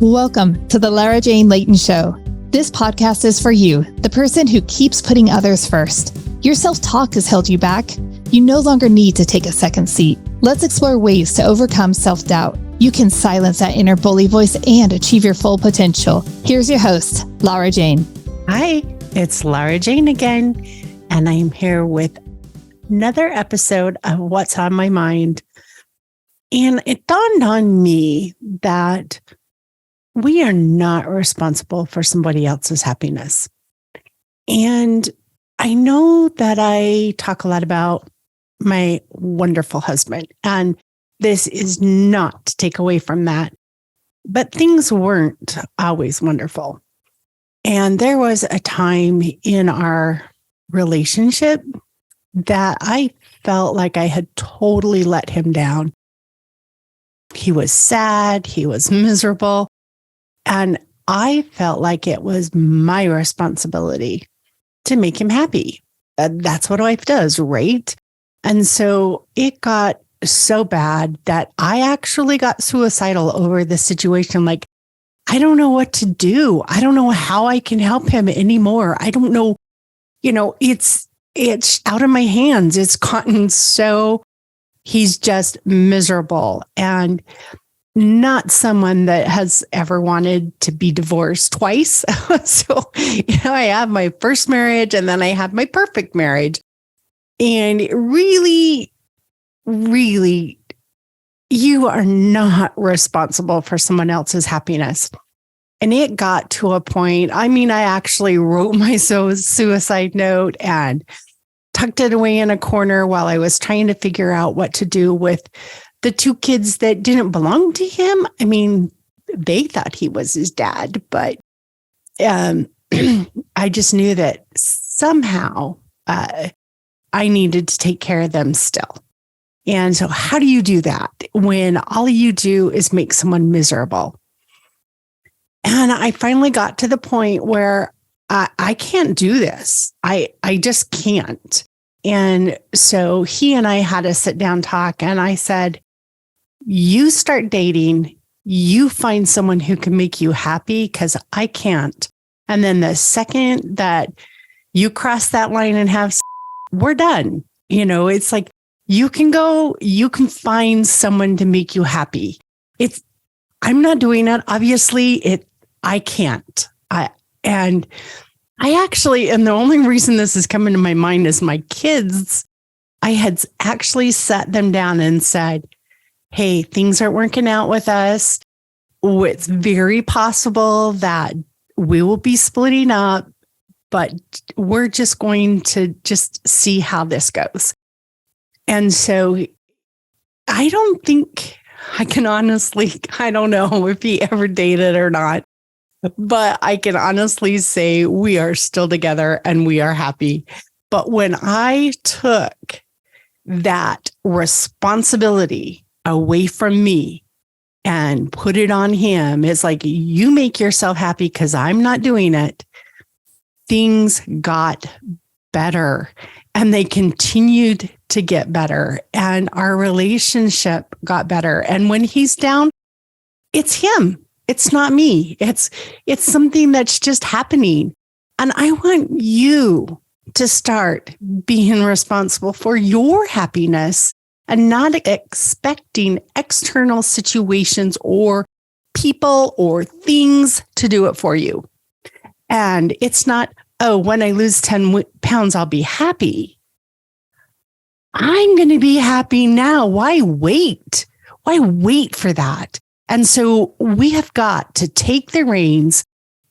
Welcome to the Lara Jane Layton Show. This podcast is for you, the person who keeps putting others first. Your self-talk has held you back. You no longer need to take a second seat. Let's explore ways to overcome self-doubt. You can silence that inner bully voice and achieve your full potential. Here's your host, Lara Jane. Hi, it's Lara Jane again, and I'm here with another episode of What's on My Mind. And it dawned on me that we are not responsible for somebody else's happiness. And I know that I talk a lot about my wonderful husband, and this is not to take away from that, but things weren't always wonderful. And there was a time in our relationship that I felt like I had totally let him down. He was sad, he was miserable, and I felt like it was my responsibility to make him happy. That's what a wife does, right? And so it got so bad that I actually got suicidal over the situation. Like, I don't know what to do. I don't know how I can help him anymore. I don't know, it's out of my hands. It's gotten so, he's just miserable and not someone that has ever wanted to be divorced twice. So, I have my first marriage and then I had my perfect marriage. And really, really, you are not responsible for someone else's happiness. And it got to a point, I actually wrote my suicide note and tucked it away in a corner while I was trying to figure out what to do with the two kids that didn't belong to him. They thought he was his dad, but I just knew that somehow I needed to take care of them still. And so how do you do that when all you do is make someone miserable? And I finally got to the point where I can't do this. I just can't. And so he and I had a sit down talk, and I said, you start dating, you find someone who can make you happy, because I can't. And then the second that you cross that line and have, we're done. It's like, you can find someone to make you happy. I'm not doing it. Obviously, I can't. And the only reason this is coming to my mind is my kids. I had actually sat them down and said, hey, things aren't working out with us. It's very possible that we will be splitting up, but we're just going to just see how this goes. And so I don't think I can honestly, I don't know if he ever dated or not, but I can honestly say we are still together and we are happy. But when I took that responsibility away from me and put it on him, it's like, you make yourself happy because I'm not doing it. Things got better and they continued to get better, and our relationship got better. And when he's down, it's him. It's not me. It's something that's just happening. And I want you to start being responsible for your happiness and not expecting external situations or people or things to do it for you. And it's not, oh, when I lose 10 pounds, I'll be happy. I'm going to be happy now. Why wait? Why wait for that? And so we have got to take the reins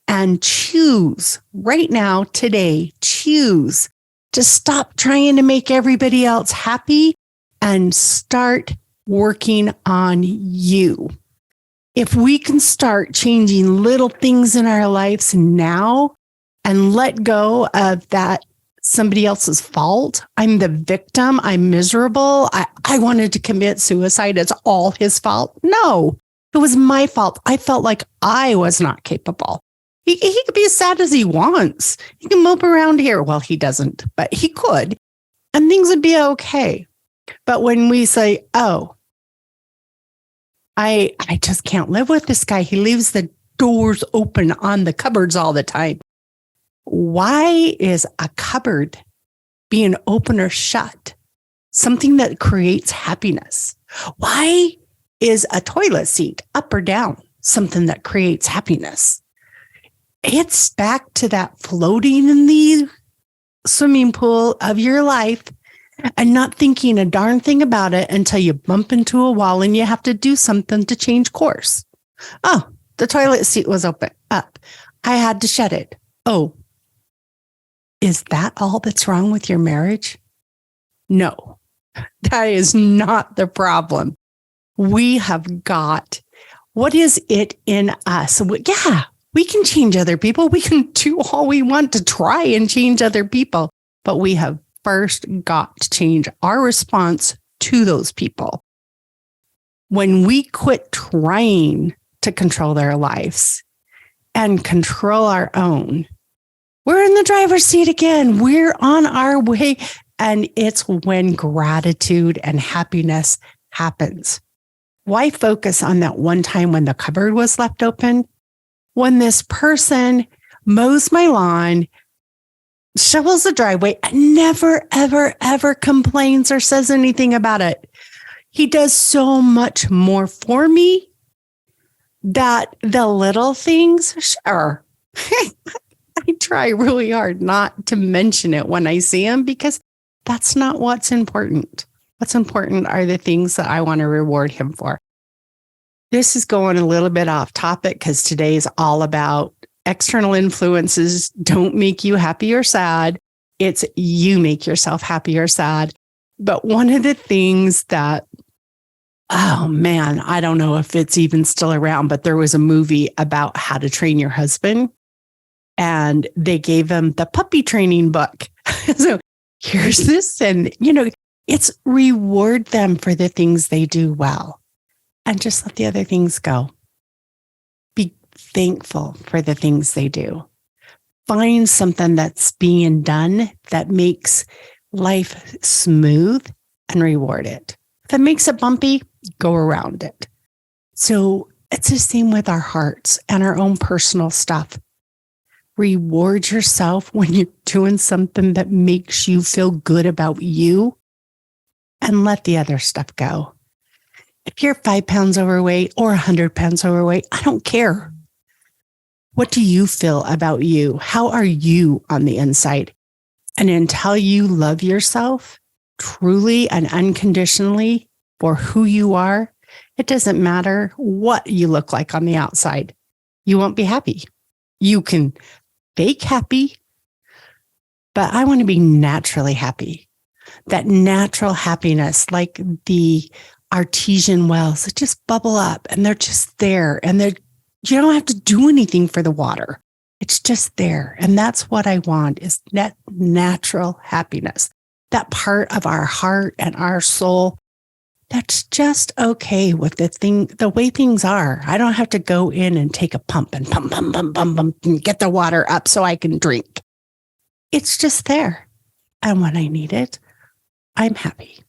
and choose right now, today, choose to stop trying to make everybody else happy and start working on you. If we can start changing little things in our lives now and let go of that somebody else's fault. I'm the victim. I'm miserable. I wanted to commit suicide. It's all his fault. No, it was my fault. I felt like I was not capable. He could be as sad as he wants. He can mope around here. Well, he doesn't, but he could. And things would be okay. But when we say, oh, I just can't live with this guy. He leaves the doors open on the cupboards all the time. Why is a cupboard being open or shut something that creates happipiness? Why is a toilet seat up or down something that creates happiness? It's back to that floating in the swimming pool of your life and not thinking a darn thing about it until you bump into a wall and you have to do something to change course. Oh, the toilet seat was open up. I had to shut it. Oh, is that all that's wrong with your marriage? No, that is not the problem. We have got, what is it in us? Yeah, we can change other people. We can do all we want to try and change other people, but we have first got to change our response to those people. When we quit trying to control their lives and control our own, we're in the driver's seat again. We're on our way. And it's when gratitude and happiness happens. Why focus on that one time when the cupboard was left open? When this person mows my lawn, shovels the driveway, and never, ever, ever complains or says anything about it. He does so much more for me that the little things, sure. I try really hard not to mention it when I see him because that's not what's important. What's important are the things that I want to reward him for. This is going a little bit off topic because today is all about external influences don't make you happy or sad. It's you make yourself happy or sad. But one of the things that, oh man, I don't know if it's even still around, but there was a movie about how to train your husband. And they gave him the puppy training book. So here's this. And, it's reward them for the things they do well and just let the other things go. Be thankful for the things they do. Find something that's being done that makes life smooth and reward it. If it makes it bumpy, go around it. So it's the same with our hearts and our own personal stuff. Reward yourself when you're doing something that makes you feel good about you and let the other stuff go. If you're 5 pounds overweight or 100 pounds overweight, I don't care. What do you feel about you? How are you on the inside? And until you love yourself truly and unconditionally for who you are, it doesn't matter what you look like on the outside. You won't be happy. You can fake happy, but I want to be naturally happy. That natural happiness, like the artesian wells that just bubble up and they're just there and you don't have to do anything for the water. It's just there. And that's what I want is that natural happiness, that part of our heart and our soul that's just okay with the way things are. I don't have to go in and take a pump and pump and get the water up so I can drink. It's just there. And when I need it, I'm happy.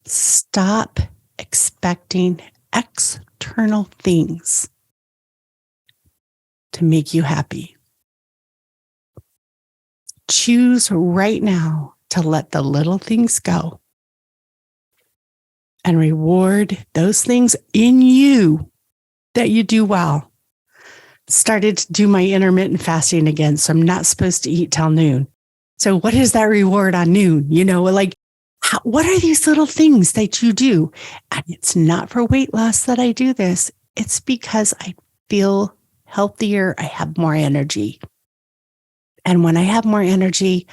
Stop expecting external things to make you happy. Choose right now to let the little things go and reward those things in you that you do well. Started to do my intermittent fasting again, so I'm not supposed to eat till noon. So what is that reward on noon? What are these little things that you do? And it's not for weight loss that I do this. It's because I feel healthier. I have more energy. And when I have more energy,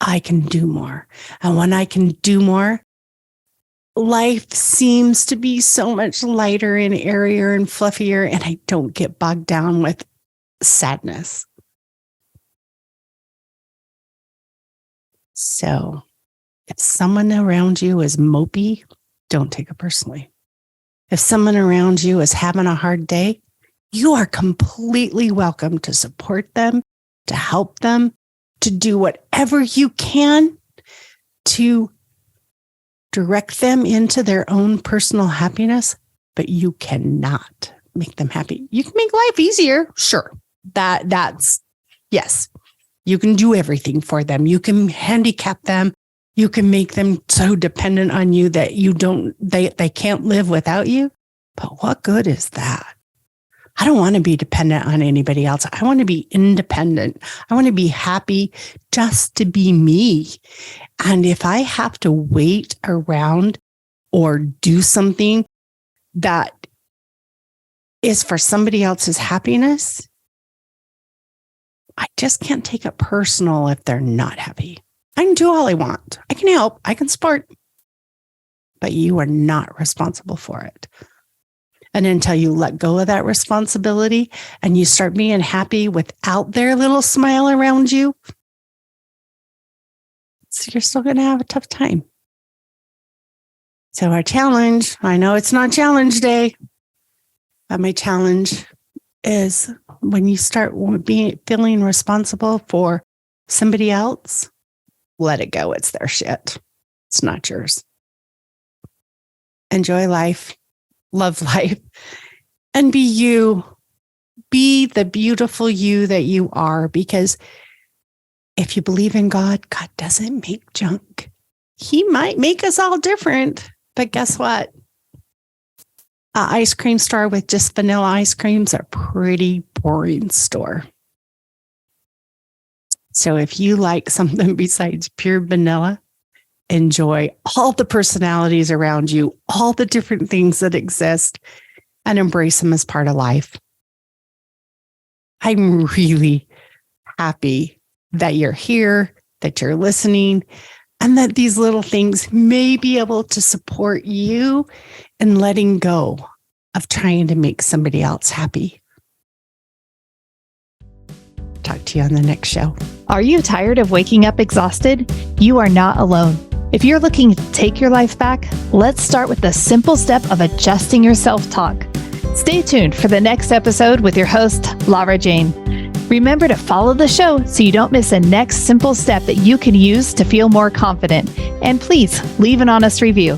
I can do more. And when I can do more, life seems to be so much lighter and airier and fluffier, and I don't get bogged down with sadness. So if someone around you is mopey, don't take it personally. If someone around you is having a hard day, you are completely welcome to support them, to help them, to do whatever you can to direct them into their own personal happiness, but you cannot make them happy. You can make life easier. Sure. That's yes. You can do everything for them. You can handicap them. You can make them so dependent on you that they can't live without you. But what good is that? I don't want to be dependent on anybody else. I want to be independent. I want to be happy just to be me. And if I have to wait around or do something that is for somebody else's happiness, I just can't take it personal if they're not happy. I can do all I want. I can help. I can support. But you are not responsible for it. And until you let go of that responsibility and you start being happy without their little smile around you, so you're still going to have a tough time. So our challenge, I know it's not challenge day, but my challenge is when you start feeling responsible for somebody else, let it go. It's their shit. It's not yours. Enjoy life, love life, and be you. Be the beautiful you that you are, because if you believe in God, God doesn't make junk. He might make us all different, but guess what? An ice cream store with just vanilla ice cream's a pretty boring store. So if you like something besides pure vanilla, enjoy all the personalities around you, all the different things that exist, and embrace them as part of life. I'm really happy that you're here, that you're listening, and that these little things may be able to support you in letting go of trying to make somebody else happy. Talk to you on the next show. Are you tired of waking up exhausted? You are not alone. If you're looking to take your life back, let's start with the simple step of adjusting your self-talk. Stay tuned for the next episode with your host, Laura Jane. Remember to follow the show so you don't miss a next simple step that you can use to feel more confident. And please leave an honest review.